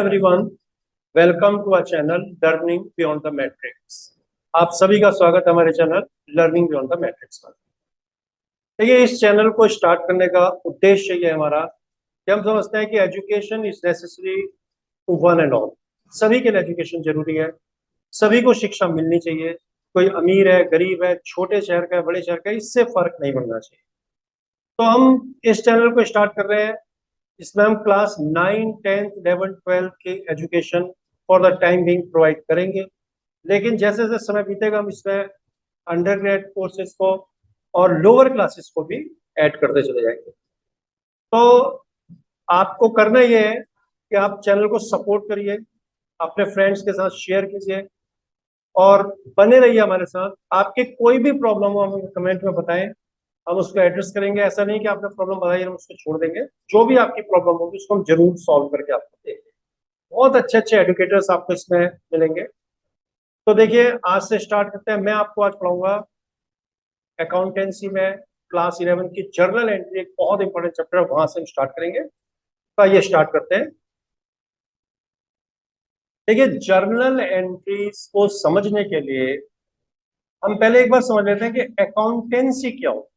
Everyone, welcome to our channel learning beyond the matrix. आप सभी का स्वागत है हमारे channel learning beyond the matrix पर। देखिए, इस चैनल को स्टार्ट करने का उद्देश्य ये हमारा कि हम समझते हैं कि education is necessary to one and all. सभी के लिए एजुकेशन जरूरी है, सभी को शिक्षा मिलनी चाहिए। कोई अमीर है, गरीब है, छोटे शहर का है, बड़े शहर का है, इससे फर्क नहीं पड़ना चाहिए। तो हम इस चैनल को स्टार्ट कर रहे हैं। इसमें हम क्लास 9, 10, 11, 12 के education for the time being provide करेंगे। लेकिन जैसे जैसे समय बीतेगा हम इसमें अंडर ग्रेड कोर्सेज को और लोअर क्लासेस को भी ऐड करते चले जाएंगे। तो आपको करना ये है कि आप चैनल को सपोर्ट करिए, अपने फ्रेंड्स के साथ शेयर कीजिए और बने रहिए हमारे साथ। आपके कोई भी प्रॉब्लम हो हमें कमेंट में बताएं, हम उसको एड्रेस करेंगे। ऐसा नहीं कि आपने प्रॉब्लम बताई हम उसको छोड़ देंगे। जो भी आपकी प्रॉब्लम होगी उसको हम जरूर सॉल्व करके आपको देंगे। बहुत अच्छे अच्छे एडुकेटर्स आपको इसमें मिलेंगे। तो देखिए, आज से स्टार्ट करते हैं। मैं आपको आज पढ़ाऊंगा अकाउंटेंसी में क्लास 11 की जर्नल एंट्री, एक बहुत इंपॉर्टेंट चैप्टर है, वहां से हम स्टार्ट करेंगे। तो ये स्टार्ट करते हैं। देखिए, जर्नल एंट्रीज को समझने के लिए हम पहले एक बार समझ लेते हैं कि अकाउंटेंसी क्या होती है।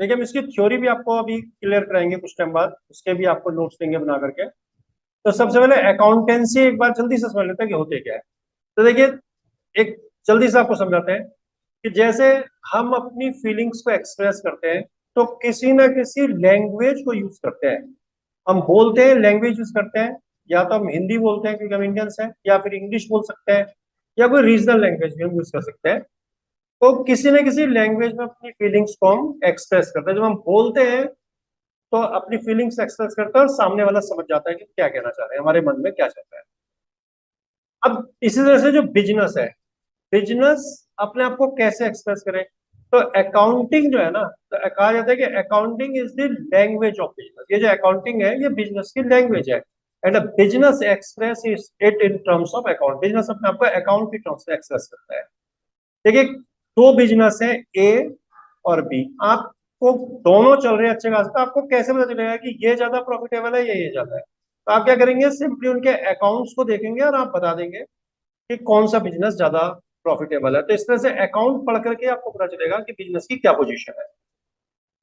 देखिए, हम इसकी थ्योरी भी आपको अभी क्लियर कराएंगे कुछ टाइम बाद, उसके भी आपको नोट्स देंगे बना करके। तो सबसे पहले अकाउंटेंसी एक बार जल्दी से समझ लेते हैं कि होते क्या है। तो देखिए, एक जल्दी से आपको समझाते हैं कि जैसे हम अपनी फीलिंग्स को एक्सप्रेस करते हैं तो किसी ना किसी लैंग्वेज को यूज करते हैं। हम बोलते हैं, लैंग्वेज यूज करते हैं। या तो हम हिंदी बोलते हैं क्योंकि हम इंडियंस हैं, या फिर इंग्लिश बोल सकते हैं, या कोई रीजनल लैंग्वेज भी हम यूज कर सकते हैं। तो किसी न किसी लैंग्वेज में अपनी फीलिंग्स को हम एक्सप्रेस करते हैं। जब हम बोलते हैं तो अपनी फीलिंग्स एक्सप्रेस करते हैं और सामने वाला समझ जाता है कि क्या कहना चाह रहे हैं, हमारे मन में क्या चल रहा है। अब इसी तरह से जो बिजनेस है, बिजनेस अपने आप को कैसे एक्सप्रेस करे। तो अकाउंटिंग जो है ना, तो कहा जाता है कि accounting is the language of business. ये जो अकाउंटिंग है ये बिजनेस की लैंग्वेज है। And business express it in terms of account. Business अपने आप को अकाउंट की टर्म्स में एक्सप्रेस करता है। देखिए, दो बिजनेस है, ए और बी। आपको दोनों चल रहे हैं अच्छे खासे, तो आपको कैसे पता चलेगा कि ये ज्यादा प्रॉफिटेबल है या ये ज्यादा है। तो आप क्या करेंगे, सिंपली उनके अकाउंट्स को देखेंगे और आप बता देंगे कि कौन सा बिजनेस ज्यादा प्रॉफिटेबल है। तो इस तरह से अकाउंट पढ़ करके आपको पता चलेगा कि बिजनेस की क्या पोजीशन है।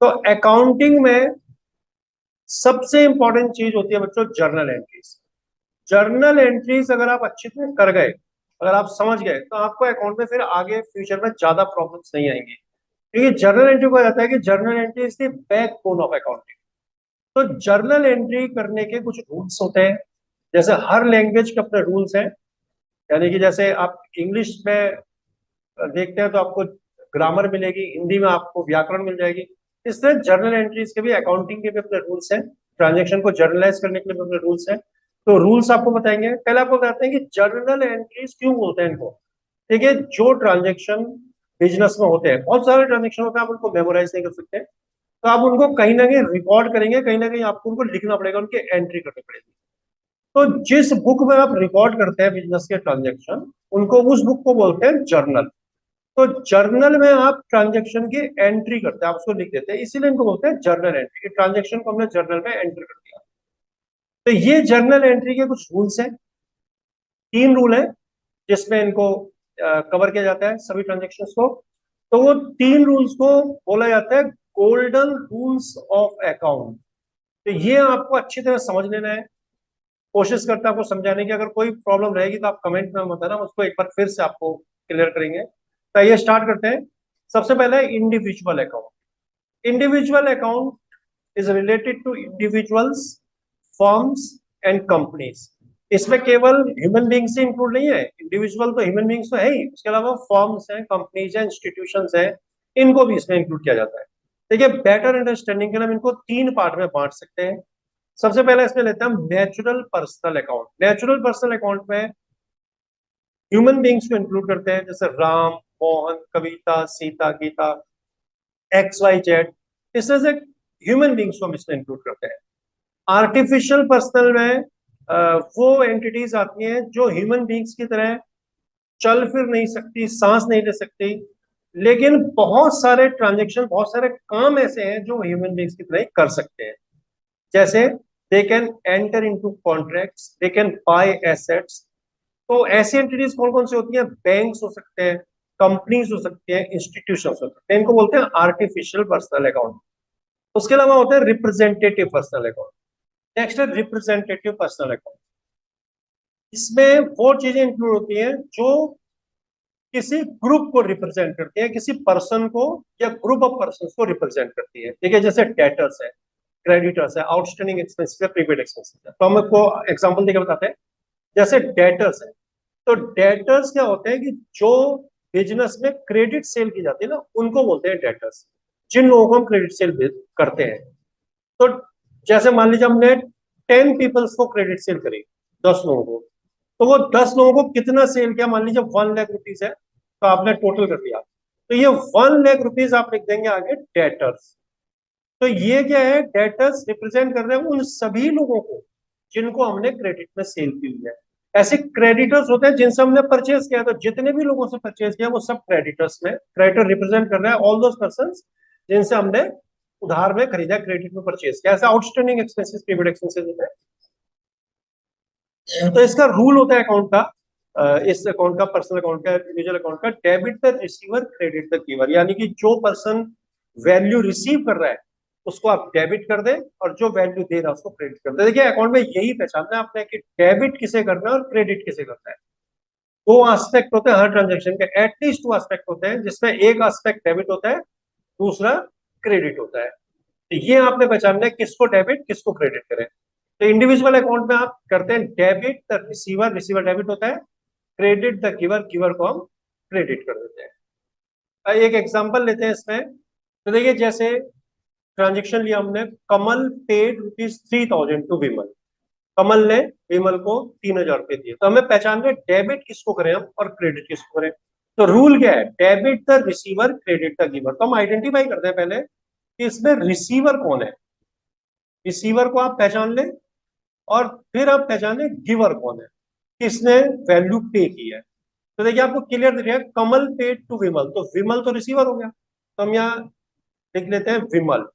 तो अकाउंटिंग में सबसे इंपॉर्टेंट चीज होती है बच्चों, जर्नल एंट्रीज। जर्नल एंट्रीज अगर आप अच्छी तरह कर गए, अगर आप समझ गए, तो आपको अकाउंट में फिर आगे फ्यूचर में ज्यादा प्रॉब्लम्स नहीं आएंगी। क्योंकि जर्नल एंट्री को जाता है कि journal entry is the backbone of accounting. तो जर्नल एंट्री करने के कुछ रूल्स होते हैं। जैसे हर लैंग्वेज के अपने रूल्स हैं। यानी कि जैसे आप इंग्लिश में देखते हैं तो आपको ग्रामर मिलेगी, हिंदी में आपको व्याकरण मिल जाएगी। इस तरह जर्नल एंट्रीज के भी, अकाउंटिंग के भी अपने रूल्स हैं। ट्रांजेक्शन को जर्नलाइज करने के लिए अपने रूल्स हैं। तो रूल्स आपको बताएंगे। पहले आपको बताते हैं कि जर्नल एंट्रीज क्यों बोलते हैं इनको। देखिए, जो ट्रांजेक्शन बिजनेस में होते हैं, बहुत सारे ट्रांजेक्शन होते हैं, आप उनको मेमोराइज नहीं कर सकते। तो आप उनको कहीं ना कहीं रिकॉर्ड करेंगे, कहीं ना कहीं आपको उनको लिखना पड़ेगा, उनकी एंट्री करनी पड़ेगी। तो जिस बुक में आप रिकॉर्ड करते हैं बिजनेस के ट्रांजेक्शन, उनको उस बुक को बोलते हैं जर्नल। तो जर्नल में आप ट्रांजेक्शन की एंट्री करते हैं, आप उसको लिख देते हैं, इसीलिए इनको बोलते हैं जर्नल एंट्री। ट्रांजेक्शन को हमने जर्नल में एंटर कर दिया। तो ये जर्नल एंट्री के कुछ रूल्स हैं। 3 रूल है जिसमें इनको कवर किया जाता है, सभी ट्रांजेक्शन को। तो वो 3 रूल्स को बोला जाता है गोल्डन रूल्स ऑफ अकाउंट। तो ये आपको अच्छी तरह समझ लेना है। कोशिश करता है आपको समझाने की। अगर कोई प्रॉब्लम रहेगी तो आप कमेंट में बताना, उसको एक बार फिर से आपको क्लियर करेंगे। तो ये स्टार्ट करते हैं। सबसे पहले individual account. Individual account is related to individuals, firms and companies. इसमें केवल ह्यूमन बींग्स ही इंक्लूड नहीं है। इंडिविजुअल तो ह्यूमन बींग्स तो है ही, उसके अलावा फर्म्स हैं, कंपनीज हैं, इंस्टीट्यूशंस हैं, इनको भी इसमें इंक्लूड किया जाता है। देखिए, बेटर अंडरस्टैंडिंग के लिए हम इनको 3 पार्ट में बांट सकते हैं। सबसे पहले इसमें लेते हैं हम natural personal account. Natural personal account में ह्यूमन बींग्स को इंक्लूड करते हैं, जैसे Ram, Mohan, Kavita, Sita, Gita, X, Y, Z. इस तरह से ह्यूमन बींग्स को हम इसमें इंक्लूड करते हैं। आर्टिफिशियल पर्सनल में वो एंटिटीज आती हैं जो ह्यूमन बींग्स की तरह चल फिर नहीं सकती, सांस नहीं ले सकती, लेकिन बहुत सारे ट्रांजेक्शन, बहुत सारे काम ऐसे हैं जो ह्यूमन बींग्स की तरह कर सकते हैं। जैसे they can enter into contracts, they can buy assets. तो ऐसी एंटिटीज कौन कौन सी होती हैं? बैंक्स हो सकते हैं, कंपनीज हो सकती हैं, इंस्टीट्यूशन हो सकते हैं, इनको बोलते हैं आर्टिफिशियल पर्सनल अकाउंट। उसके अलावा होते हैं रिप्रेजेंटेटिव पर्सनल अकाउंट। नेक्स्ट है रिप्रेजेंटेटिव पर्सनल अकाउंट। इसमें वो चीजें इंक्लूड होती हैं जो किसी ग्रुप को रिप्रेजेंट करती है, किसी पर्सन को या ग्रुप ऑफ पर्सन को रिप्रेजेंट करती है। ठीक है, जैसे डेटर्स है, क्रेडिटर्स है, आउटस्टैंडिंग एक्सपेंसेस है, प्रीपेड एक्सपेंसेस है। तो हम आपको एग्जांपल देकर बताते हैं। जैसे डेटर्स है, तो डेटर्स क्या होते हैं कि जो बिजनेस में क्रेडिट सेल की जाती है ना, उनको बोलते हैं डेटर्स, जिन लोगों को हम क्रेडिट सेल करते हैं। तो जैसे मान लीजिए हमने 10 पीपल्स को क्रेडिट सेल करी, 10 लोगों को, तो वो 10 लोगों को कितना सेल किया? मान लीजिए 1 लाख रुपीज है, तो आपने टोटल कर दिया, तो ये 1 लाख रुपीज आप लिख देंगे आगे डेटर्स। तो ये क्या है? डेटर्स रिप्रेजेंट कर रहे हैं उन सभी लोगों को जिनको हमने क्रेडिट में सेल की हुई है। ऐसे क्रेडिटर्स होते हैं जिनसे हमने परचेज किया, तो जितने भी लोगों से परचेज किया वो सब क्रेडिटर्स में, क्रेडिटर रिप्रेजेंट कर रहा है ऑल दोस पर्सन जिनसे हमने उधार में खरीदा, क्रेडिट में परचेज किया। ऐसा आउटस्टैंडिंग एक्सपेंसेस, प्रीपेड एक्सपेंसेस होते हैं। तो इसका रूल होता है अकाउंट का, इस अकाउंट का, पर्सनल अकाउंट का, इंडिविजुअल अकाउंट का, debit the receiver credit the giver. यानी कि जो पर्सन वैल्यू रिसीव कर रहा है उसको आप डेबिट कर दें, और जो वैल्यू दे रहा है उसको क्रेडिट कर दें। देखिए अकाउंट में यही पहचानना है आपने कि डेबिट किसे करना है और क्रेडिट किसे करना है। दो एस्पेक्ट होते हैं हर ट्रांजेक्शन के, एटलीस्ट 2 एस्पेक्ट होते हैं, जिसमें एक एस्पेक्ट डेबिट होता है, दूसरा क्रेडिट होता है। तो ये आपने पहचानना है किसको डेबिट किसको क्रेडिट करें। तो इंडिविजुअल अकाउंट में आप करते हैं debit the receiver, receiver debit होता है, क्रेडिट द गिवर, गिवर को हम क्रेडिट कर देते हैं। एक एग्जांपल लेते हैं इसमें। तो देखिए जैसे ट्रांजेक्शन लिया हमने, कमल पेड ₹3000 टू विमल। कमल ने विमल को 3000 रुपए दिए, तो हमें पहचान है डेबिट किसको करें हम और क्रेडिट किसको करें। तो रूल क्या है? Debit the receiver, credit the giver. तो हम आइडेंटिफाई करते हैं पहले कि इसमें रिसीवर कौन है। रिसीवर को आप पहचान लें, और फिर आप पहचान लें गिवर कौन है, किसने वैल्यू पे की है। तो देखिए आपको क्लियर दिख रहा है, कमल पेड टू विमल, तो विमल तो रिसीवर हो गया, तो हम यहाँ लिख लेते हैं विमल।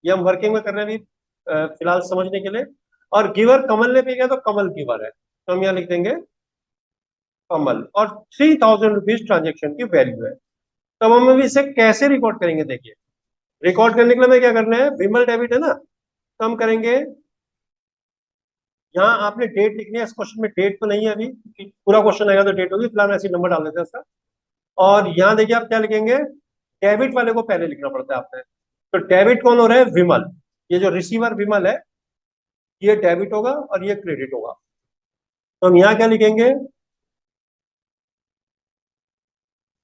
ये हम वर्किंग में कर रहे हैं अभी, फिलहाल समझने के लिए। और गिवर, कमल ने पे किया तो कमल गिवर है, तो हम यहाँ लिख देंगे कमल। और ₹3000 ट्रांजेक्शन की वैल्यू है। तो हम अभी इसे कैसे रिकॉर्ड करेंगे? देखिए रिकॉर्ड करने के लिए हमें क्या करना है, विमल डेबिट है ना, तो हम करेंगे, यहाँ आपने डेट लिखनी है। इस क्वेश्चन में डेट तो नहीं है अभी, क्योंकि पूरा क्वेश्चन आएगा तो डेट होगी, फिलहाल ऐसे नंबर डाल देते हैं इसका। और यहाँ देखिए आप क्या लिखेंगे, डेबिट वाले को पहले लिखना पड़ता है आपने। तो डेबिट कौन हो रहा है? विमल। ये जो रिसीवर विमल है, ये डेबिट होगा और ये क्रेडिट होगा। तो हम यहाँ क्या लिखेंगे,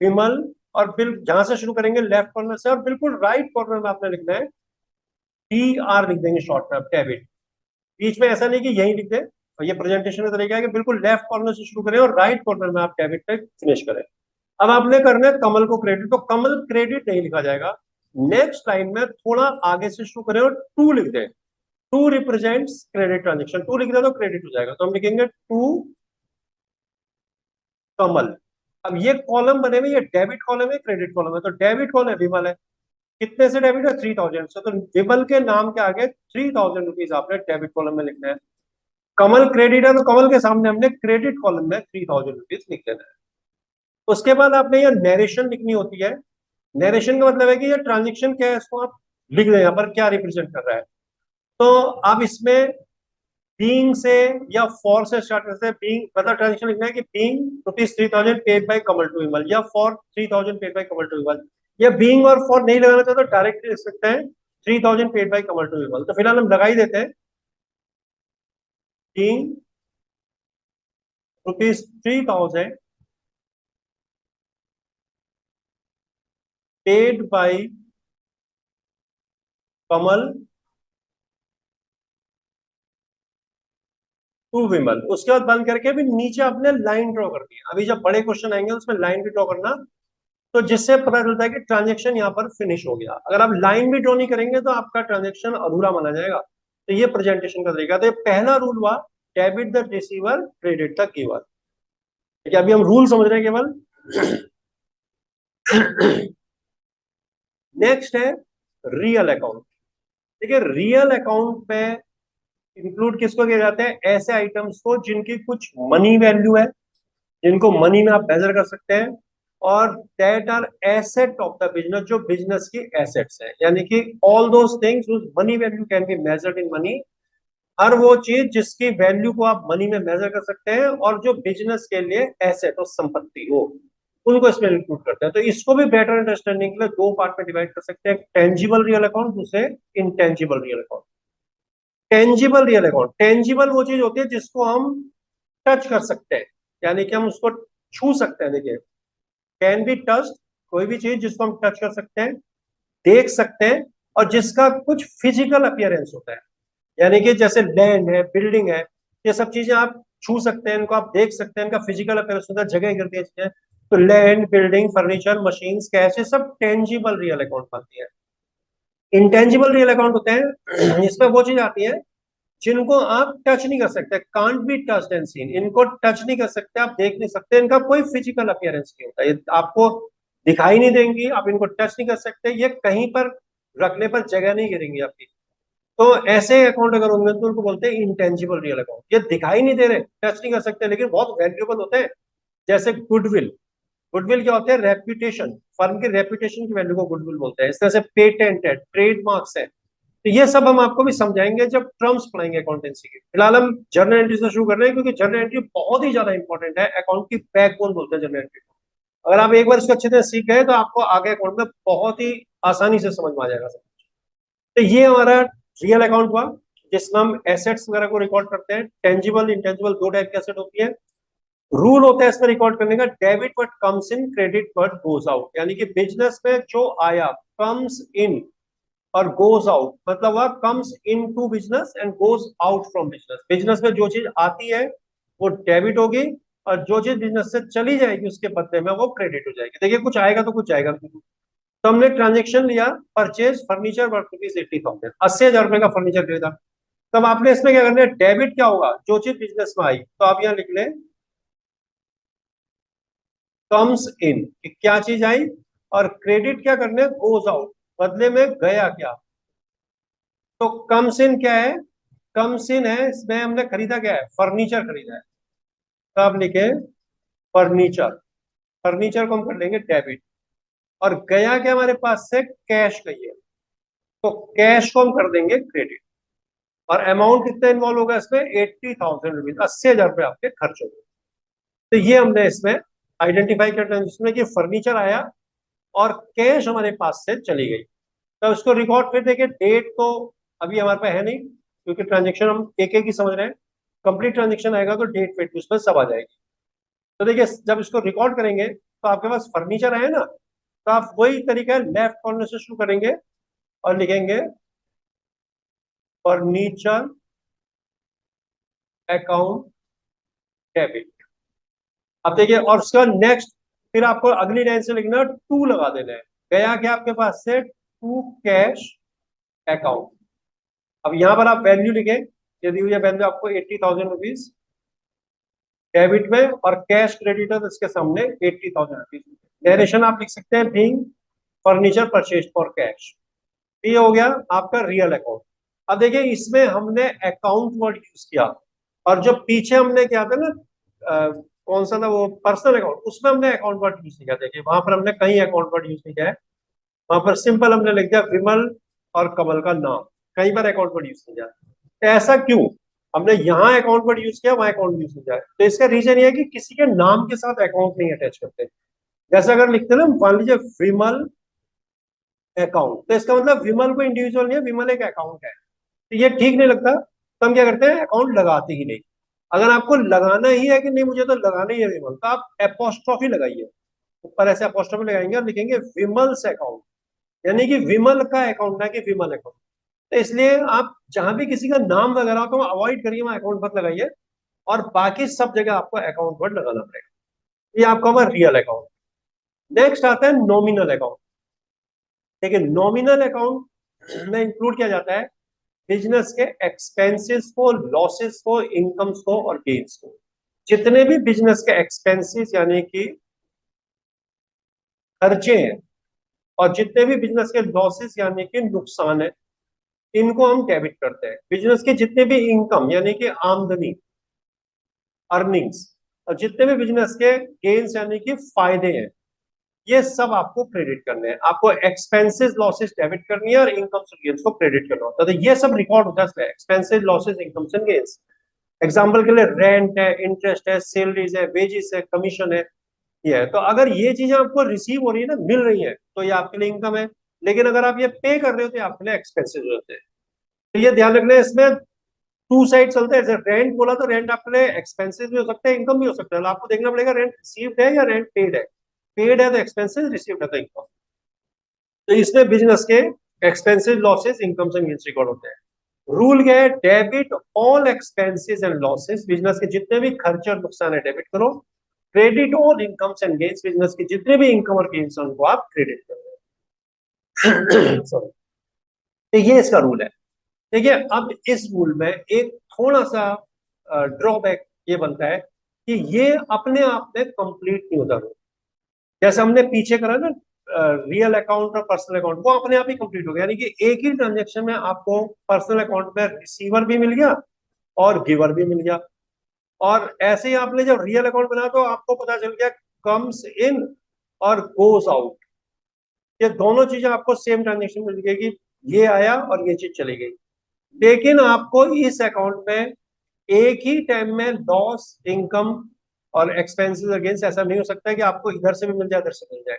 विमल। और फिर जहां से शुरू करेंगे लेफ्ट कॉर्नर से, और बिल्कुल राइट कॉर्नर में आपने लिखना है DR, लिख देंगे शॉर्ट में आप डेबिट। बीच में ऐसा नहीं कि यही लिख दें, और ये प्रेजेंटेशन का तरीका है कि बिल्कुल लेफ्ट कॉर्नर से शुरू करें और राइट कॉर्नर में आप डेबिट पे फिनिश करें। अब आपने करना है कमल को क्रेडिट, तो कमल क्रेडिट नहीं लिखा जाएगा। नेक्स्ट लाइन में थोड़ा आगे से शुरू करें और टू लिख दें। To represents credit transaction, to लिख दें तो क्रेडिट हो जाएगा, तो हम लिखेंगे टू कमल। अब ये कॉलम बने हुए, ये डेबिट कॉलम है, क्रेडिट कॉलम है। तो डेबिट कौन है? विमल है। कितने से डेबिट है? 3000 से। तो विमल के नाम के आगे ₹3000 आपने डेबिट कॉलम में लिखना है। कमल क्रेडिट है, तो कमल के सामने हमने क्रेडिट कॉलम में ₹3000 लिख देना है। उसके बाद आपने ये नरेशन लिखनी होती है। नरेशन का मतलब है कि ये ट्रांजेक्शन क्या है, इसको आप लिख दें यहाँ पर क्या रिप्रेजेंट कर रहा है। तो आप इसमें बीइंग से या फॉर से स्टार्ट करते हैं। बीइंग मतलब ट्रांजेक्शन लिखना है कि being ₹3000 paid by Kamal to Vimal, या for 3000 paid by Kamal to Vimal. या बीइंग और फॉर नहीं लगाना चाहते तो डायरेक्टली लिख सकते हैं 3000 paid by Kamal to Vimal. तो फिलहाल हम लगा ही देते हैं being ₹3000 paid by Kamal to Vimal. उसके बाद बंद करके भी नीचे आपने लाइन ड्रॉ करनी है। अभी जब बड़े क्वेश्चन आएंगे उसमें लाइन भी ड्रॉ करना, तो जिससे पता चलता है कि ट्रांजेक्शन यहाँ पर फिनिश हो गया। अगर आप लाइन भी ड्रॉ नहीं करेंगे तो आपका ट्रांजेक्शन अधूरा माना जाएगा। तो ये प्रेजेंटेशन का तरीका। तो ये पहला रूल हुआ, debit the receiver, credit the giver. ठीक है, अभी हम रूल समझ रहे हैं केवल। नेक्स्ट है रियल अकाउंट। देखिए रियल अकाउंट में इंक्लूड किसको किया जाता है? ऐसे आइटम्स को जिनकी कुछ मनी वैल्यू है, जिनको मनी में आप मेजर कर सकते हैं, और that are asset of the business, जो बिजनेस की एसेट्स है, यानी कि all those things money value can be measured in money. हर वो चीज जिसकी वैल्यू को आप मनी में मेजर कर सकते हैं और जो बिजनेस के लिए एसेट और संपत्ति हो, उनको इसमें इंक्लूड करते हैं। तो इसको भी बेटर अंडरस्टैंडिंग के लिए दो पार्ट में डिवाइड कर सकते हैं, टेंजिबल रियल अकाउंट, दूसरे intangible real account. Tangible real account, tangible वो चीज होती है जिसको हम टच कर सकते हैं, यानी कि हम उसको छू सकते हैं। देखिए, कैन बी टच्ड, कोई भी चीज जिसको हम टच कर सकते हैं, देख सकते हैं, और जिसका कुछ फिजिकल अपीयरेंस होता है, यानी कि जैसे लैंड है, बिल्डिंग है, ये सब चीजें आप छू सकते हैं, इनको आप देख सकते हैं, इनका फिजिकल अपीयरेंस होता है, जगह करती है चीजें। तो land, building, furniture, machines, cash, ये सब टेंजिबल रियल अकाउंट बनती है। इंटेंजिबल रियल अकाउंट होते हैं इसमें वो चीज आती है जिनको आप टच नहीं कर सकते, can't be touched and seen, इनको टच नहीं कर सकते, आप देख नहीं सकते, इनका कोई फिजिकल अपीयरेंस नहीं होता, ये आपको दिखाई नहीं देंगी, आप इनको टच नहीं कर सकते, ये कहीं पर रखने पर जगह नहीं गिरेंगी आपकी। तो ऐसे अकाउंट अगर होंगे तो उनको बोलते हैं इंटेंजिबल रियल अकाउंट। ये दिखाई नहीं दे रहे, टच नहीं कर सकते, लेकिन बहुत वैल्यूएबल होते हैं। जैसे गुडविल, गुडविल क्या होता है? रेप्यूटेशन, फर्म की रेप्यूटेशन की वैल्यू को गुडविल बोलते हैं। इस तरह से पेटेंट है, ट्रेडमार्क्स है। तो ये सब हम आपको भी समझाएंगे जब टर्म्स पढ़ाएंगे अकाउंटेंसी के। फिलहाल हम जर्नल एंट्री से शुरू कर रहे हैं, क्योंकि जर्नल एंट्री बहुत ही ज्यादा इंपॉर्टेंट है, अकाउंट की बैकबोन बोलते हैं जर्नल एंट्री को। अगर आप एक बार इसको अच्छे से सीख गए तो आपको आगे अकाउंट में बहुत ही आसानी से समझ में आ जाएगा सब। तो ये हमारा रियल अकाउंट हुआ, जिसमें हम एसेट्स वगैरह को रिकॉर्ड करते हैं। टेंजिबल, इंटेंजिबल दो टाइप की एसेट होती है। रूल होता है इसमें रिकॉर्ड करने का, debit what comes in, credit what goes out, यानी कि बिजनेस में जो आया, कम्स इन और गोज आउट, मतलब वह comes in to business and goes out from business. Business में जो चीज आती है वो डेबिट होगी, और जो चीज बिजनेस से चली जाएगी उसके बदले में वो क्रेडिट हो जाएगी। देखिए, कुछ आएगा तो कुछ जाएगा। तो हमने ट्रांजेक्शन लिया, परचेज फर्नीचर वर्थ ₹80,000, 80,000 का फर्नीचर खरीदा। तब आपने इसमें क्या करना है? डेबिट क्या होगा? जो चीज बिजनेस में आई, तो आप यहाँ लिख लें कम्स इन, क्या चीज आई, और क्रेडिट क्या करना है? गोज आउट, बदले में गया क्या। तो कम्स इन क्या है? कम्स इन है, इसमें हमने खरीदा क्या है? फर्नीचर खरीदा है। तो आप लिखे फर्नीचर, फर्नीचर को हम कर लेंगे डेबिट, और गया क्या हमारे पास से? कैश गई है, तो कैश को हम कर देंगे क्रेडिट। और अमाउंट कितना इन्वॉल्व होगा इसमें? ₹80,000, 80,000 आपके खर्च हो गए। तो ये हमने इसमें आइडेंटिफाई कर जिसमें कि फर्नीचर आया और कैश हमारे पास से चली गई। तो उसको रिकॉर्ड फिर देखिए, डेट तो अभी हमारे पास है नहीं, क्योंकि ट्रांजेक्शन हम एक एक ही समझ रहे हैं। कंप्लीट ट्रांजेक्शन आएगा तो डेट वेट उसमें सब आ जाएगी। तो देखिए, जब इसको रिकॉर्ड करेंगे तो आपके पास फर्नीचर आया ना, तो आप वही तरीका है, लेफ्ट कॉर्नर से शुरू करेंगे और लिखेंगे फर्नीचर अकाउंट डेबिट। अब देखिए, और उसके बाद नेक्स्ट, फिर आपको अगली लाइन से लिखना टू लगा देना है। गया क्या आपके पास से? To cash account. अब यहां पर आप वैल्यू लिखें, यदि हुई वैल्यू आपको ₹80,000 डेबिट में, और कैश क्रेडिटर इसके सामने ₹80,000। डायरेक्शन आप लिख सकते हैं being furniture purchase for cash. ये हो गया आपका रियल अकाउंट। अब देखिए, इसमें हमने अकाउंट वर्ड यूज किया, और जो पीछे हमने क्या था ना, कौन सा था वो, पर्सनल अकाउंट, उसमें हमने अकाउंट वर्ड यूज नहीं किया। देखिए, वहां पर हमने कहीं अकाउंट वर्ड यूज नहीं किया है। वहां पर सिंपल हमने लिख दिया विमल और कमल का नाम, कहीं पर अकाउंट वर्ड यूज नहीं किया। तो ऐसा क्यों? हमने यहाँ अकाउंट वर्ड यूज किया, वहां अकाउंट यूज नहीं किया। तो इसका रीजन ये है कि किसी के नाम के साथ अकाउंट नहीं अटैच करते। जैसे अगर लिखते हैं ना, मान लीजिए विमल अकाउंट, तो इसका मतलब विमल को इंडिविजुअल नहीं है, विमल एक अकाउंट है। तो ये ठीक नहीं लगता, तो हम क्या करते हैं? अकाउंट लगाते ही नहीं। अगर आपको लगाना ही है कि नहीं, मुझे तो लगाना ही है विमल, तो आप एपोस्ट्रॉफी लगाइए, ऊपर ऐसे अपोस्ट्रॉफी लगाएंगे और लिखेंगे विमल्स अकाउंट, यानी कि विमल का अकाउंट, ना कि विमल अकाउंट। तो इसलिए आप जहां भी किसी का नाम वगैरह हो तो अवॉइड करिए, वहां अकाउंट मत लगाइए, और बाकी सब जगह आपको अकाउंट वर्ड लगाना पड़ेगा। ये आपका हुआ रियल अकाउंट। नेक्स्ट आता है नॉमिनल अकाउंट। देखिए, नॉमिनल अकाउंट में इंक्लूड किया जाता है बिजनेस के एक्सपेंसेस को, लॉसेस को, इनकम्स को और गेन्स को। जितने भी बिजनेस के एक्सपेंसेस यानी कि खर्चे हैं, और जितने भी बिजनेस के लॉसेस यानी कि नुकसान है, इनको हम डेबिट करते हैं। बिजनेस के जितने भी इनकम यानी कि आमदनी, अर्निंग्स, और जितने भी बिजनेस के गेन्स यानी कि फायदे हैं, ये सब आपको क्रेडिट करने हैं। आपको एक्सपेंसेस लॉसेस डेबिट करनी है और इनकम एंड गेन्स को क्रेडिट करना होता है। तो ये सब रिकॉर्ड होता है expenses losses income and gains. Example के लिए रेंट है, इंटरेस्ट है, सैलरीज है, वेजेस है, कमीशन है, ये है। तो अगर ये चीजें आपको रिसीव हो रही है ना, मिल रही है, तो ये आपके लिए इनकम है। लेकिन अगर आप ये पे कर रहे हो तो ये आपके लिए एक्सपेंसेस होते हैं। तो ये ध्यान रखना है, इसमें टू साइड चलते हैं। जैसे रेंट बोला तो रेंट आपके लिए एक्सपेंसेस भी हो सकता है, इनकम भी हो सकता है। तो आपको देखना पड़ेगा रेंट रिसीव्ड है या रेंट पेड है। पेड है तो एक्सपेंसेस, रिसीव्ड है तो इनकम। तो इसमें बिजनेस के expenses losses income and gains record होते हैं। रूल क्या है? Debit all expenses and losses, business के जितने भी खर्चे और नुकसान है डेबिट करो। Credit all incomes and gains, business के जितने भी इनकम और गेन्स हैं उनको आप क्रेडिट करो। सॉरी। तो ये इसका रूल है। देखिए, अब इस रूल में एक थोड़ा सा ड्रॉबैक ये बनता है कि ये अपने आप में कंप्लीट नहीं होता रूल। जैसे हमने पीछे करा ना, रियल अकाउंट और पर्सनल अकाउंट, वो अपने आप ही कंप्लीट हो गया। यानी कि एक ही ट्रांजेक्शन में आपको पर्सनल अकाउंट में रिसीवर भी मिल गया और गिवर भी मिल गया। और ऐसे ही आपने जब रियल अकाउंट बनाया तो आपको पता चल गया कम्स इन और गोस आउट, ये दोनों चीजें आपको सेम ट्रांजेक्शन में दिखेगी। ये आया और ये चीज चली गई। लेकिन आपको इस अकाउंट में एक ही टाइम में लॉस, इनकम और एक्सपेंसेस अगेंस्ट ऐसा नहीं हो सकता है कि आपको इधर से भी मिल जाए, इधर से मिल जाए।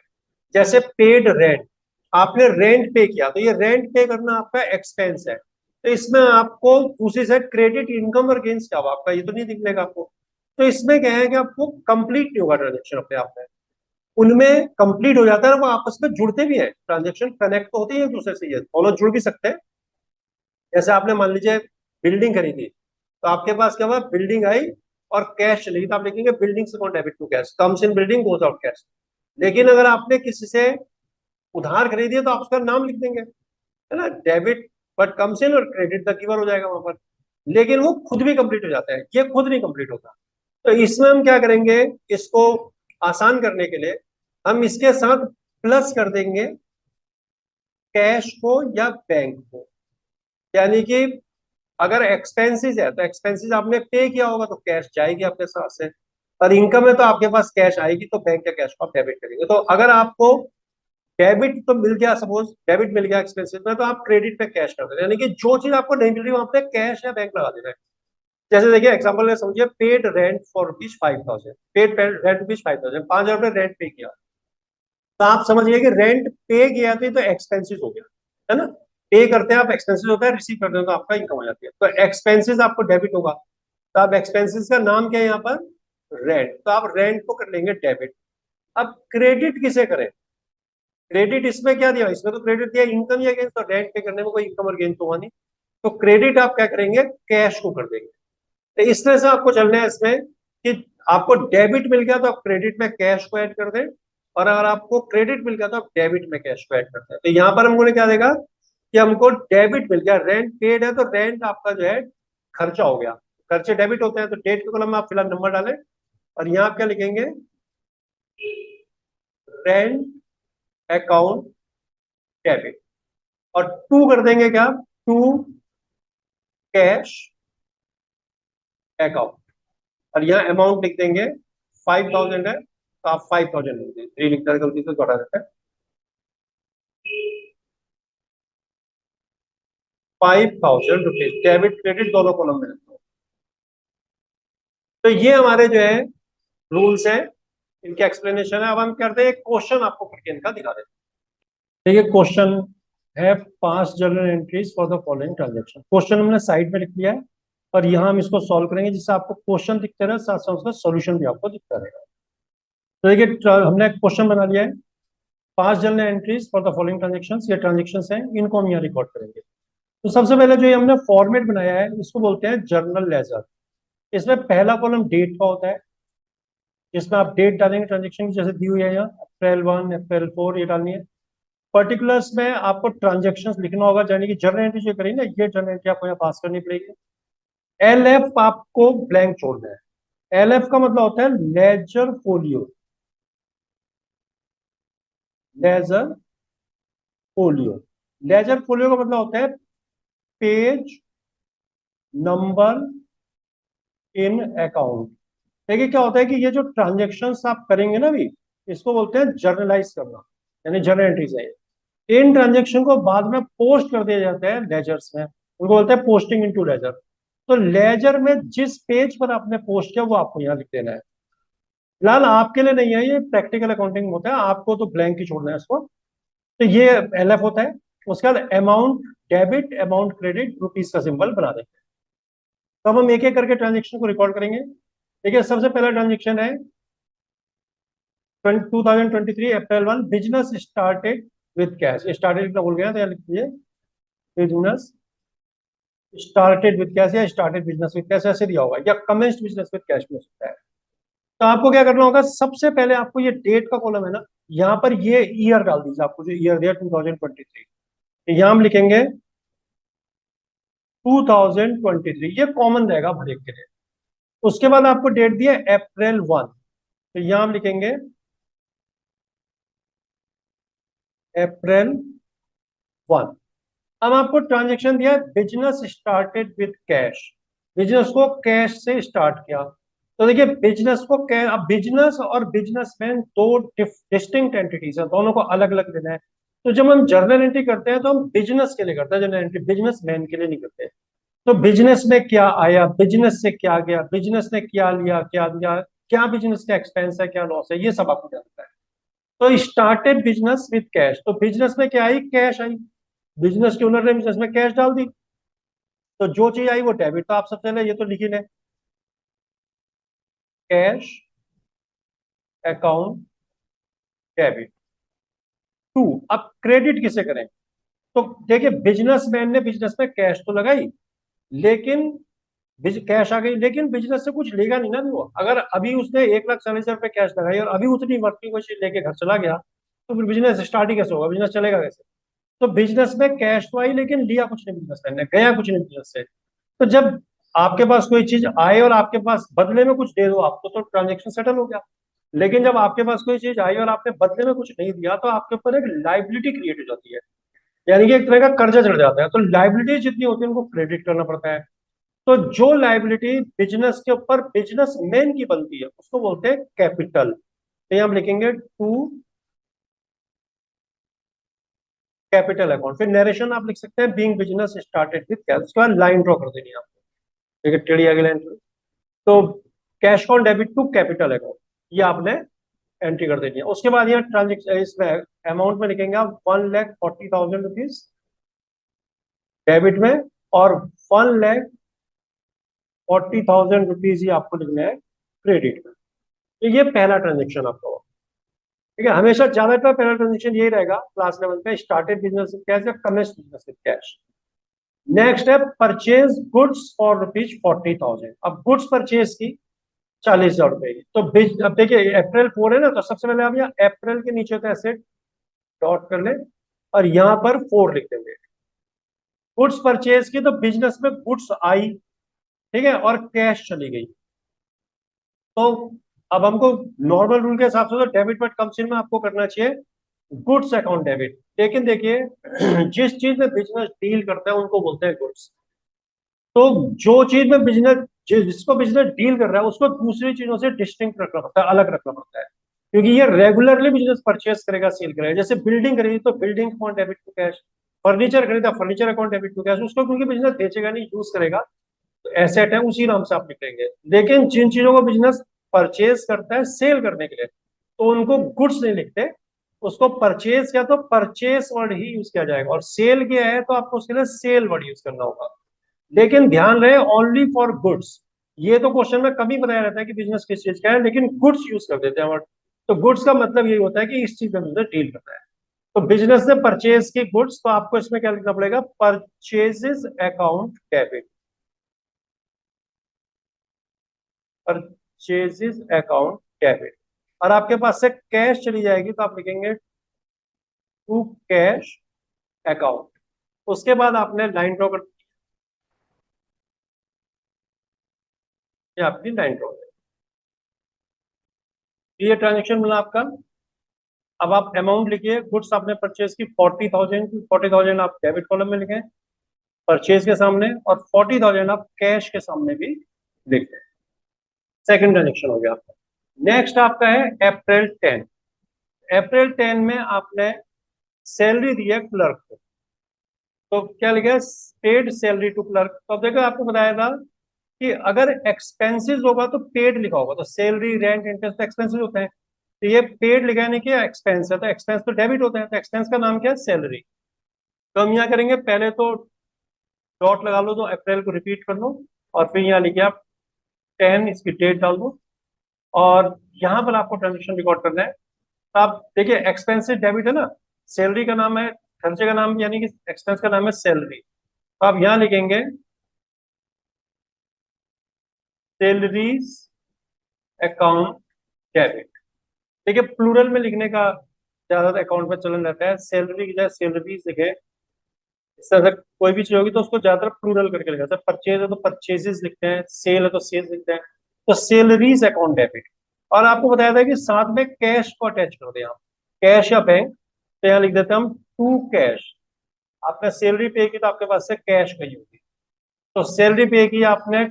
जैसे पेड रेंट, आपने रेंट पे किया तो ये रेंट पे करना आपका एक्सपेंस है। तो इसमें आपको दूसरी साइड क्रेडिट इनकम और गेन्स क्या होगा आपका, ये तो नहीं दिखने आपको। तो इसमें क्या है कि आपको कंप्लीट नहीं होगा ट्रांजेक्शन अपने आप में। उनमें कंप्लीट हो जाता है, वो आपस में जुड़ते भी हैं, ट्रांजेक्शन कनेक्ट तो होते हैं एक दूसरे से, ये दोनों जुड़ भी सकते हैं। जैसे आपने मान लीजिए बिल्डिंग खरीदी, तो आपके पास क्या हुआ, बिल्डिंग आई और कैश चलेगी, तो आप लिखेंगे बिल्डिंग से कौन debit to cash, comes in building goes out cash. लेकिन अगर आपने किसी से उधार खरीदी है तो आप उसका नाम लिख देंगे, है ना, डेबिट बट कम्स इन, और क्रेडिट द गिवर हो जाएगा वहां पर। लेकिन वो खुद भी कंप्लीट हो जाता है, ये खुद नहीं कंप्लीट होता। तो इसमें हम क्या करेंगे, इसको आसान करने के लिए हम इसके साथ प्लस कर देंगे कैश को या बैंक को। यानी कि अगर एक्सपेंसेस है तो एक्सपेंसेस आपने पे किया होगा तो कैश जाएगी आपके साथ से, और इनकम है तो आपके पास कैश आएगी, तो बैंक या कैश को आप डेबिट करेंगे। तो अगर आपको डेबिट तो मिल गया, सपोज डेबिट मिल गया एक्सपेंसेस में, तो आप क्रेडिट पे कैश कर देना, यानी कि जो चीज आपको नहीं मिल रही वहां पे कैश या बैंक लगा देना है। जैसे देखिए एग्जांपल में समझिए, paid rent for ₹5,000, paid rent ₹5,000, 5,000 rent पे किया। तो आप समझिए कि रेंट पे किया तो एक्सपेंसिस हो गया, है ना। पे करते हैं आप, एक्सपेंसिस होता है, रिसीव करते हैं तो आपका इनकम हो जाती है। तो एक्सपेंसिस आपको डेबिट होगा, तो आप एक्सपेंसिस का नाम क्या है यहाँ पर, रेंट, तो आप रेंट को कर लेंगे डेबिट। अब क्रेडिट किसे करें? क्रेडिट इसमें क्या दिया, इसमें तो क्रेडिट दिया इनकम या गेन, तो रेंट पे करने में कोई इनकम और गेन तो हुआ नहीं। तो क्रेडिट आप क्या करेंगे, कैश को कर देंगे। तो इस तरह से आपको चलना है इसमें कि आपको डेबिट मिल गया तो आप क्रेडिट में कैश को ऐड कर दें, और अगर आपको क्रेडिट मिल गया तो आप डेबिट में कैश को ऐड करते हैं। तो यहाँ पर हमको क्या देगा कि हमको डेबिट मिल गया, रेंट पेड है, तो रेंट आपका जो है खर्चा हो गया। खर्चे डेबिट होते हैं, तो डेट के कॉलम में आप फिलहाल नंबर डालें, और यहाँ आप क्या लिखेंगे, रेंट अकाउंट डेबिट, और टू कर देंगे क्या, टू कैश अकाउंट, और यहाँ अमाउंट लिख देंगे 5,000 है, तो आप 5,000 लिख देंगे, 3 लिखता है गलती से, बढ़ा देता है, 5,000 रुपीज, डेबिट क्रेडिट दोनों कॉलम में रखो। तो ये हमारे जो है रूल्स हैं, इनके एक्सप्लेनेशन है। अब हम करते हैं एक क्वेश्चन आपको करके इनका दिखा देते हैं। देखिए क्वेश्चन है, 5 journal entries for the following transaction. Question हमने साइड में लिख लिया है, और यहाँ हम इसको सॉल्व करेंगे, जिससे आपको क्वेश्चन दिखते रहे, साथ साथ उसका सोल्यूशन भी आपको दिखता रहेगा। तो देखिए हमने क्वेश्चन बना लिया है, 5 journal entries for the following transaction, ये ट्रांजेक्शन हैं, इनको हम यहाँ रिकॉर्ड करेंगे। तो सबसे पहले जो ये हमने फॉर्मेट बनाया है, इसको बोलते हैं जर्नल लेजर। इसमें पहला कॉलम डेट का होता है, इसमें आप डेट डालेंगे ट्रांजेक्शन की, जैसे दी हुई है यहाँ April 1, April 4, ये डालनी है। पर्टिकुलर्स में आपको ट्रांजेक्शन्स लिखना होगा, यानी कि जर्नल एंट्री जो करेंगे ना, ये जर्नल एंट्री आपको यहाँ पास करनी पड़ेगी। LF आपको ब्लैंक छोड़ना है। LF का मतलब होता है ledger folio, ledger folio. Ledger folio का मतलब होता है पेज नंबर इन अकाउंट। देखिए क्या होता है कि ये जो ट्रांजेक्शन्स आप करेंगे ना अभी, इसको बोलते हैं जर्नलाइज करना, यानी जर्नल एंट्रीज है। इन ट्रांजेक्शन को बाद में पोस्ट कर दिया जाता है लेजर्स में, उनको बोलते हैं पोस्टिंग इनटू लेजर। तो लेजर में जिस पेज पर आपने पोस्ट किया वो आपको यहाँ लिख देना है। फिलहाल आपके लिए नहीं है, ये प्रैक्टिकल अकाउंटिंग होता है, आपको तो ब्लैंक ही छोड़ना है इसको। तो ये एलएफ होता है। उसके बाद amount debit, amount credit, rupees का सिंबल बना देंगे। तो अब हम एक एक करके ट्रांजेक्शन को रिकॉर्ड करेंगे। देखिए सबसे पहला ट्रांजेक्शन है 2023 अप्रैल 1, business started with cash. Started का बोल गया तो यहाँ लिख दीजिए बिजनेस स्टार्टेड विद कैश, या स्टार्टेड बिजनेस विद कैश ऐसे दिया होगा, या कमेंस्ड बिजनेस विद कैश में हो सकता है। तो आपको क्या करना होगा, सबसे पहले आपको ये डेट का कॉलम है ना, यहाँ पर ये ईयर डाल दीजिए। आपको जो ईयर दिया 2023, यहाँ हम लिखेंगे 2023, ये कॉमन रहेगा हर एक के लिए। उसके बाद आपको डेट दिया अप्रैल 1, तो यहाँ हम लिखेंगे अप्रैल 1। अब आपको ट्रांजेक्शन दिया business started with cash, business को कैश से स्टार्ट किया। तो देखिए बिजनेस को अब बिजनेस और बिजनेसमैन दो डिस्टिंक्ट एंटिटीज है, दोनों को अलग अलग लेना है। तो जब हम जर्नल एंट्री करते हैं तो हम बिजनेस के लिए करते हैं जर्नल एंट्री, बिजनेसमैन के लिए नहीं करते। तो बिजनेस में क्या आया, बिजनेस से क्या गया, बिजनेस ने क्या लिया क्या दिया, क्या बिजनेस का एक्सपेंस है, क्या लॉस है, ये सब आपको जानता है। तो स्टार्टेड बिजनेस विद कैश, तो बिजनेस में क्या आई, कैश आई। बिजनेस के ओनर ने बिजनेस में कैश डाल दी, तो जो चीज आई वो डेबिट। तो आप सबसे पहले ये तो लिख ही लें, कैश अकाउंट डेबिट। टू, अब क्रेडिट किसे करें। तो देखिए बिजनेसमैन ने बिजनेस में कैश तो लगाई, लेकिन कैश आ गई, लेकिन बिजनेस से कुछ लेगा नहीं ना वो। अगर अभी उसने 1,40,000 रुपए कैश लगाई और अभी उतनी वर्किंग कोई चीज लेके घर चला गया, तो फिर बिजनेस स्टार्ट ही कैसे होगा, बिजनेस चलेगा कैसे। तो बिजनेस में कैश तो आई, लेकिन लिया कुछ नहीं बिजनेसमैन ने, गया कुछ नहीं बिजनेस से। तो जब आपके पास कोई चीज आए और आपके पास बदले में कुछ दे दो आपको, तो ट्रांजेक्शन सेटल हो गया। लेकिन जब आपके पास कोई चीज आई और आपने बदले में कुछ नहीं दिया, तो आपके ऊपर एक लाइबिलिटी क्रिएट हो जाती है, यानी कि एक तरह का कर्जा चढ़ जाता है। तो लाइबिलिटी जितनी होती है उनको क्रेडिट करना पड़ता है। तो जो लाइबिलिटी बिजनेस के ऊपर बिजनेसमैन की बनती है उसको बोलते हैं कैपिटल। तो हम लिखेंगे टू कैपिटल अकाउंट। फिर नरेशन आप लिख सकते हैं being business started with cash, उसके बाद लाइन ड्रॉ कर देनी है आपको, ठीक है, टेढ़ी आगे लाइन। तो cash on debit to capital account, ये आपने एंट्री कर देनी है। उसके बाद यहाँ ट्रांजेक्शन इसमें अमाउंट में लिखेंगे आप 1,40,000 रुपीज डेबिट में, और 1,40,000 रुपीज ही आपको लिखना है क्रेडिट में। तो ये पहला ट्रांजेक्शन आपका हुआ। ठीक है, हमेशा ज्यादातर पहला ट्रांजेक्शन यही रहेगा क्लास लेवल पे, स्टार्टेड बिजनेस विद कैश या commenced business with cash. Next है परचेज गुड्स फॉर रुपीज 40,000। अब गुड्स परचेज की 40,000 रुपए की। तो अब देखिए अप्रैल 4 है ना, तो सबसे पहले आप यहाँ अप्रैल के नीचे का एसेट डॉट कर ले, और यहाँ पर 4 लिख देंगे। गुड्स परचेज की, तो बिजनेस में गुड्स आई, ठीक है, और कैश चली गई। तो अब हमको नॉर्मल रूल के हिसाब से तो डेबिट बट कम चिन्ह में आपको करना चाहिए गुड्स अकाउंट डेबिट। लेकिन देखिए जिस चीज में बिजनेस डील करता है उनको बोलते हैं गुड्स। तो जो चीज में बिजनेस, जिसको बिजनेस डील कर रहा है उसको दूसरी चीजों से डिस्टिंक्ट रखना पड़ता है, अलग रखना पड़ता है, क्योंकि ये रेगुलरली बिजनेस परचेस करेगा, सेल करेगा। जैसे बिल्डिंग खरीदी तो building account debit to cash, furniture खरीदा furniture account debit to cash, उसको क्योंकि बिजनेस बेचेगा नहीं, यूज करेगा, तो एसेट है, उसी नाम से आप लिखेंगे। लेकिन जिन चीजों को बिजनेस परचेज करता है सेल करने के लिए, तो उनको गुड्स नहीं लिखते, उसको परचेज किया तो परचेस वर्ड ही यूज किया जाएगा, और सेल किया है तो आपको उसके लिए सेल वर्ड यूज करना होगा। लेकिन ध्यान रहे ओनली फॉर गुड्स। ये तो क्वेश्चन में कभी बताया रहता है कि बिजनेस किस चीज का है, लेकिन गुड्स यूज कर देते हैं वर्ड। तो गुड्स का मतलब यही होता है कि इस चीज में बिजनेस डील करता है। तो बिजनेस ने परचेज की गुड्स, तो आपको इसमें क्या लिखना पड़ेगा, purchases account debit, purchases account debit. और आपके पास से कैश चली जाएगी तो आप लिखेंगे टू कैश अकाउंट। उसके बाद आपने लाइन ड्रॉ कर, ये आपकी लाइन ड्रॉ है। ये ट्रांजेक्शन मिला आपका। अब आप अमाउंट लिखिए, गुड्स आपने परचेज की 40,000 की, 40,000 आप डेबिट कॉलम में लिखें। परचेज के सामने, और 40,000 आप कैश के सामने भी लिख दें। सेकंड ट्रांजेक्शन हो गया आपका। नेक्स्ट आपका है April 10। April 10 में आपने सैलरी दी है क्लर्क को, तो क्या लिखा है, पेड सैलरी टू क्लर्क। तो अब देखो आपको बताया था कि अगर एक्सपेंसेस होगा तो पेड लिखा होगा, तो सैलरी रेंट इंटरेस्ट एक्सपेंसेस होते हैं, तो ये पेड लिखा है नहीं कि एक्सपेंस है, तो एक्सपेंस तो डेबिट होते हैं, तो एक्सपेंस का नाम क्या है, सैलरी। तो हम यहाँ करेंगे, पहले तो डॉट लगा लो, तो अप्रैल को रिपीट कर लो, और फिर यहाँ लिखिए आप 10, इसकी डेट डाल दो, और यहाँ पर आपको ट्रांजेक्शन रिकॉर्ड करना है। तो आप देखिए एक्सपेंसिव डेबिट है ना, सैलरी का नाम है, खर्चे का नाम यानी कि एक्सपेंस का नाम है सैलरी, तो आप यहाँ लिखेंगे सैलरीज अकाउंट डेबिट। देखिए प्लूरल में लिखने का ज्यादातर अकाउंट में चलन रहता है, सैलरी की जगह सैलरीज लिखे। इस तरह से कोई भी चीज होगी तो उसको ज्यादातर प्लूरल करके लिखा, जैसे परचेज है तो परचेजेस लिखते हैं, सेल है तो सेल्स लिखते हैं, तो सैलरीज अकाउंट डेबिट। और आपको बताया था कि साथ में कैश को अटैच कर दें आप, कैश या बैंक, तो यहाँ लिख देते हैं हम टू कैश। आपने सैलरी पे की तो आपके पास से कैश गई होगी, तो सैलरी पे की आपने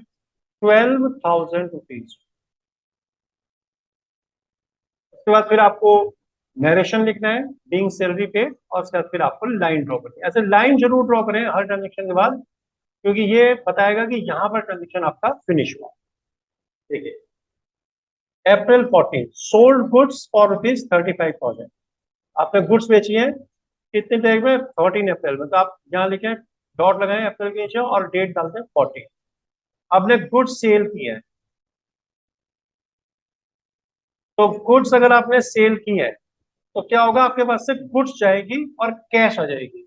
12,000 रुपीज। उसके बाद फिर आपको नरेशन लिखना है, बीइंग सैलरी पे, और उसके बाद फिर आपको लाइन ड्रॉ करनी है। ऐसे लाइन जरूर ड्रॉ करें हर ट्रांजेक्शन के बाद, क्योंकि ये बताएगा कि यहाँ पर ट्रांजेक्शन आपका फिनिश हुआ। देखिए April 14 सोल्ड गुड्स फॉर ₹35,000। आपने गुड्स बेची है कितनी तारीख में, 14 अप्रैल में, तो आप यहाँ लिखें, डॉट लगाएं अप्रैल के नीचे और डेट डालते हैं 14। आपने गुड्स सेल की है, तो गुड्स अगर आपने सेल की है तो क्या होगा, आपके पास से गुड्स जाएगी और कैश आ जाएगी।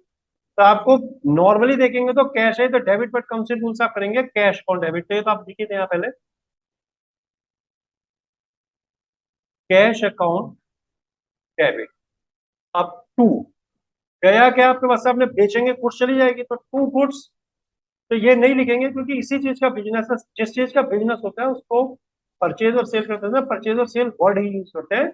तो आपको नॉर्मली देखेंगे तो कैश है, तो डेबिट, बट कम से रूल्स आप करेंगे कैश और डेबिट, तो आप लिखिए यहाँ पहले कैश अकाउंट डेबिट। अब टू गया क्या आपके पास से, आपने बेचेंगे गुड्स चली जाएगी, तो टू गुड्स, तो ये नहीं लिखेंगे क्योंकि इसी चीज का बिजनेस है, जिस चीज का बिजनेस होता है उसको परचेज और सेल करते हैं, परचेज और सेल वर्ड ही यूज करते हैं,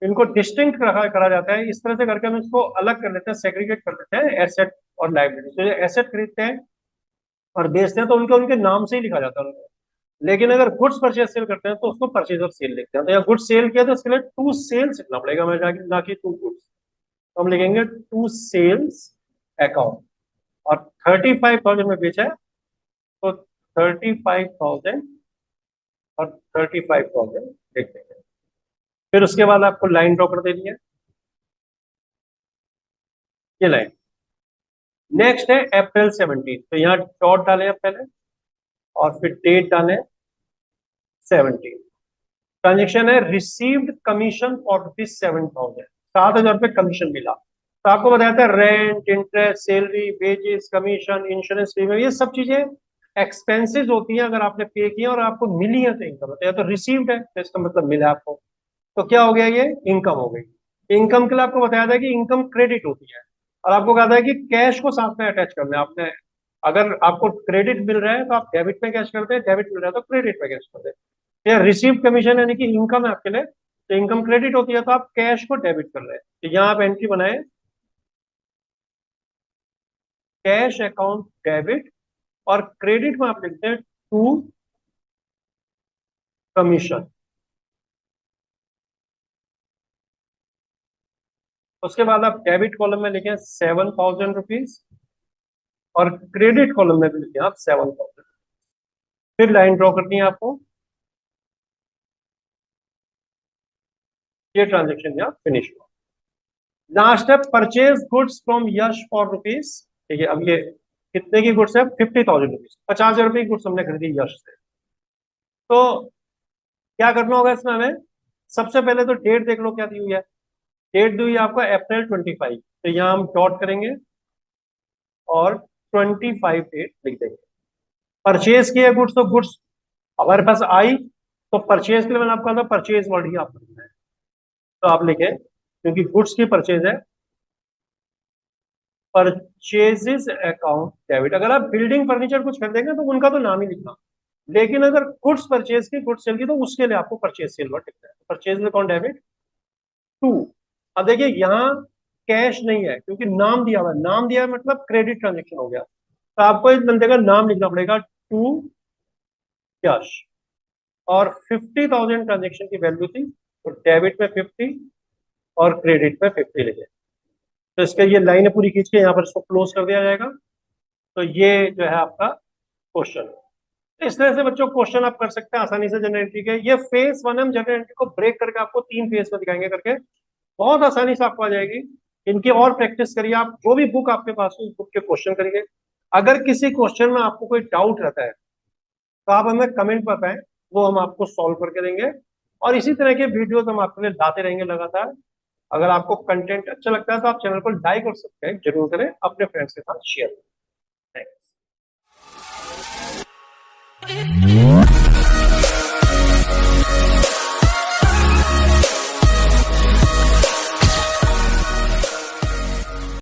इनको डिस्टिंक्ट रखा करा जाता है, इस तरह से करके हम इसको अलग कर लेते हैं, सेग्रीगेट कर लेते हैं एसेट और लाइबिलिटी। तो ये एसेट खरीदते हैं और बेचते हैं तो उनके उनके नाम से ही लिखा जाता है उनको, लेकिन अगर गुड्स परचेज सेल करते हैं तो उसको परचेज और सेल लिखते हैं, तो या गुड्स सेल किया तो इसके लिए टू सेल्स लिखना पड़ेगा, हमें जाके ना कि टू गुड्स, तो हम लिखेंगे टू सेल्स अकाउंट। और 35,000 में बेचा है, तो 35,000 और 35,000 लिख देंगे। फिर उसके बाद आपको लाइन ड्रॉ कर देनी है, ये लाइन। नेक्स्ट है April 17, तो यहाँ डॉट डालें आप पहले, और फिर डेट डालें 17। ट्रांजेक्शन है रिसीव्ड कमीशन फॉर ₹7,000, 7,000 कमीशन मिला। तो आपको बताया था rent interest salary wages commission insurance premium, ये सब चीजें एक्सपेंसेस होती हैं, अगर आपने पे किया और आपको मिली है तो इनकम होता है, तो रिसीव्ड है तो इसका मतलब मिला आपको, तो क्या हो गया, ये इनकम हो गई। इनकम के लिए आपको बताया था कि इनकम क्रेडिट होती है, और आपको कहा था कि कैश को साथ में अटैच करना है आपने, अगर आपको क्रेडिट मिल रहा है तो आप डेबिट में कैश करते हैं, डेबिट मिल रहा है तो क्रेडिट में कैश करते हैं। या रिसीव कमीशन यानी कि इनकम है आपके लिए, तो इनकम क्रेडिट होती है, तो आप कैश को डेबिट कर रहे हैं, तो यहाँ आप एंट्री बनाए कैश अकाउंट डेबिट, और क्रेडिट में आप लिखते हैं टू कमीशन। उसके बाद आप डेबिट कॉलम में लिखें ₹7,000, और क्रेडिट कॉलम में भी लिखें आप 7,000। फिर लाइन ड्रॉ करनी है आपको, ये ट्रांजेक्शन यहाँ फिनिश हुआ। लास्ट है purchase goods from Yash for rupees. ठीक है, अब ये कितने की गुड्स है, ₹50,000, 50,000 की गुड्स हमने खरीदी यश से। तो क्या करना होगा इसमें हमें, सबसे पहले तो डेट देख लो क्या दी हुई है, डेट दी हुई है आपको April 25, तो यहाँ हम डॉट करेंगे और 25 डेट लिख देंगे। परचेज किया गुड्स, तो गुड्स हमारे पास आई, तो परचेज के लिए मैंने आपको कहा था परचेज वर्ड ही आपको लिखना है, तो आप लिखें क्योंकि गुड्स की परचेज है, परचेजेस अकाउंट डेबिट। अगर आप बिल्डिंग फर्नीचर कुछ खरीदेंगे तो उनका तो नाम ही लिखना, लेकिन अगर गुड्स परचेज की गुड्स सेल की तो उसके लिए आपको परचेज सेल वर्ड लिखना है, परचेज अकाउंट डेबिट टू। अब देखिए यहाँ कैश नहीं है क्योंकि नाम दिया हुआ है, नाम दिया है मतलब क्रेडिट ट्रांजेक्शन हो गया, तो आपको इस बंदे का नाम लिखना पड़ेगा, टू यश, और 50,000 ट्रांजेक्शन की वैल्यू थी, तो डेबिट में 50 और क्रेडिट में 50 लिखे। तो इसके ये लाइनें पूरी खींच के यहाँ पर इसको क्लोज कर दिया जाएगा। तो ये जो है आपका क्वेश्चन है। इस तरह से बच्चों क्वेश्चन आप कर सकते हैं आसानी से जनरल एंट्री के। ये फेज 1 हम जनरल एंट्री को ब्रेक करके आपको 3 फेज में दिखाएंगे करके, बहुत आसानी से आपको आ जाएगी। इनकी और प्रैक्टिस करिए आप, जो भी बुक आपके पास है उस बुक के क्वेश्चन करिए। अगर किसी क्वेश्चन में आपको कोई डाउट रहता है तो आप हमें कमेंट पर बताएं, वो हम आपको सॉल्व करके देंगे। और इसी तरह के वीडियोस हम आपके लिए लाते रहेंगे लगातार। अगर आपको कंटेंट अच्छा लगता है तो आप चैनल को लाइक और सब्सक्राइब जरूर करें, अपने फ्रेंड्स के साथ शेयर करें। थैंक्स।